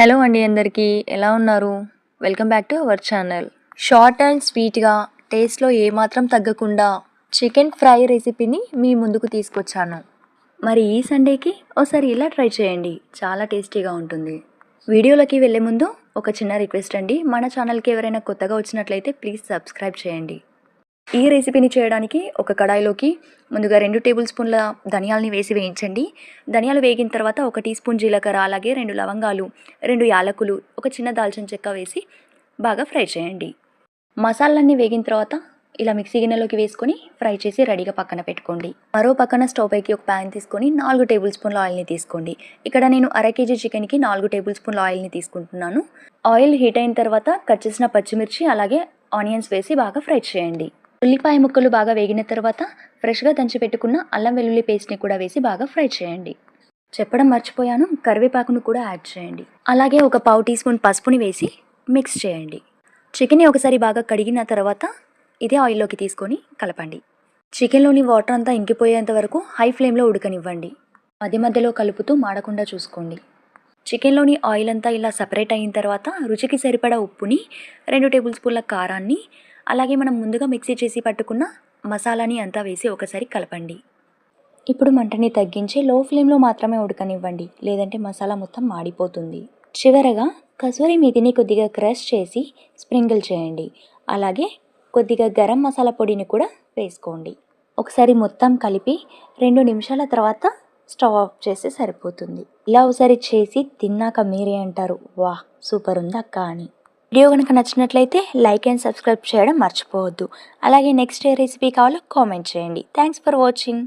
Hello అండి అందరికీ ఎలా ఉన్నారు? Welcome back to our channel. Short and స్వీట్గా టేస్ట్లో ఏమాత్రం తగ్గకుండా చికెన్ ఫ్రై రెసిపీని మీ ముందుకు తీసుకొచ్చాను. మరి ఈ సండేకి ఒకసారి ఇలా ట్రై చేయండి, చాలా టేస్టీగా ఉంటుంది. వీడియోలోకి వెళ్ళే ముందు ఒక చిన్న రిక్వెస్ట్ అండి, మన ఛానల్కి ఎవరైనా కొత్తగా వచ్చినట్లయితే ప్లీజ్ సబ్స్క్రైబ్ చేయండి. ఈ రెసిపీని చేయడానికి ఒక కడాయిలోకి ముందుగా 2 టేబుల్ స్పూన్ల ధనియాలని వేసి వేయించండి. ధనియాలు వేగిన తర్వాత 1 టీ స్పూన్ జీలకర్ర, అలాగే 2 లవంగాలు, 2 యాలకులు, ఒక చిన్న దాల్చిన చెక్క వేసి బాగా ఫ్రై చేయండి. మసాలాలన్నీ వేగిన తర్వాత ఇలా మిక్సీ గిన్నెలోకి వేసుకొని ఫ్రై చేసి రెడీగా పక్కన పెట్టుకోండి. మరో పక్కన స్టవ్ పైకి ఒక ప్యాన్ తీసుకొని 4 టేబుల్ స్పూన్ల ఆయిల్ని తీసుకోండి. ఇక్కడ నేను అర కేజీ చికెన్కి 4 టేబుల్ స్పూన్ల ఆయిల్ని తీసుకుంటున్నాను. ఆయిల్ హీట్ అయిన తర్వాత కట్ చేసిన పచ్చిమిర్చి అలాగే ఆనియన్స్ వేసి బాగా ఫ్రై చేయండి. ఉల్లిపాయ ముక్కలు బాగా వేగిన తర్వాత ఫ్రెష్గా దంచి పెట్టుకున్న అల్లం వెల్లుల్లి పేస్ట్ని కూడా వేసి బాగా ఫ్రై చేయండి. చెప్పడం మర్చిపోయాను, కరివేపాకును కూడా యాడ్ చేయండి. అలాగే ఒక పావు టీ స్పూన్ పసుపుని వేసి మిక్స్ చేయండి. చికెన్ని ఒకసారి బాగా కడిగిన తర్వాత ఇదే ఆయిల్లోకి తీసుకొని కలపండి. చికెన్లోని వాటర్ అంతా ఇంకిపోయేంత వరకు హై ఫ్లేమ్లో ఉడకనివ్వండి. మధ్య మధ్యలో కలుపుతూ మాడకుండా చూసుకోండి. చికెన్లోని ఆయిల్ అంతా ఇలా సపరేట్ అయిన తర్వాత రుచికి సరిపడా ఉప్పుని, 2 టేబుల్ స్పూన్ల కారాన్ని, అలాగే మనం ముందుగా మిక్సీ చేసి పట్టుకున్న మసాలాని అంతా వేసి ఒకసారి కలపండి. ఇప్పుడు మంటని తగ్గించి లో ఫ్లేమ్లో మాత్రమే ఉడకనివ్వండి, లేదంటే మసాలా మొత్తం మాడిపోతుంది. చివరగా కసూరి మేతిని కొద్దిగా క్రష్ చేసి స్ప్రింకిల్ చేయండి. అలాగే కొద్దిగా గరం మసాలా పొడిని కూడా వేసుకోండి. ఒకసారి మొత్తం కలిపి 2 నిమిషాల తర్వాత స్టవ్ ఆఫ్ చేస్తే సరిపోతుంది. ఇలా ఒకసారి చేసి తిన్నాక మీరే అంటారు, వాహ్ సూపర్ ఉంది అక్క అని. వీడియో కనుక నచ్చినట్లయితే లైక్ అండ్ సబ్స్క్రైబ్ చేయడం మర్చిపోవద్దు. అలాగే నెక్స్ట్ ఏ రెసిపీ కావాలో కామెంట్ చేయండి. Thanks for watching.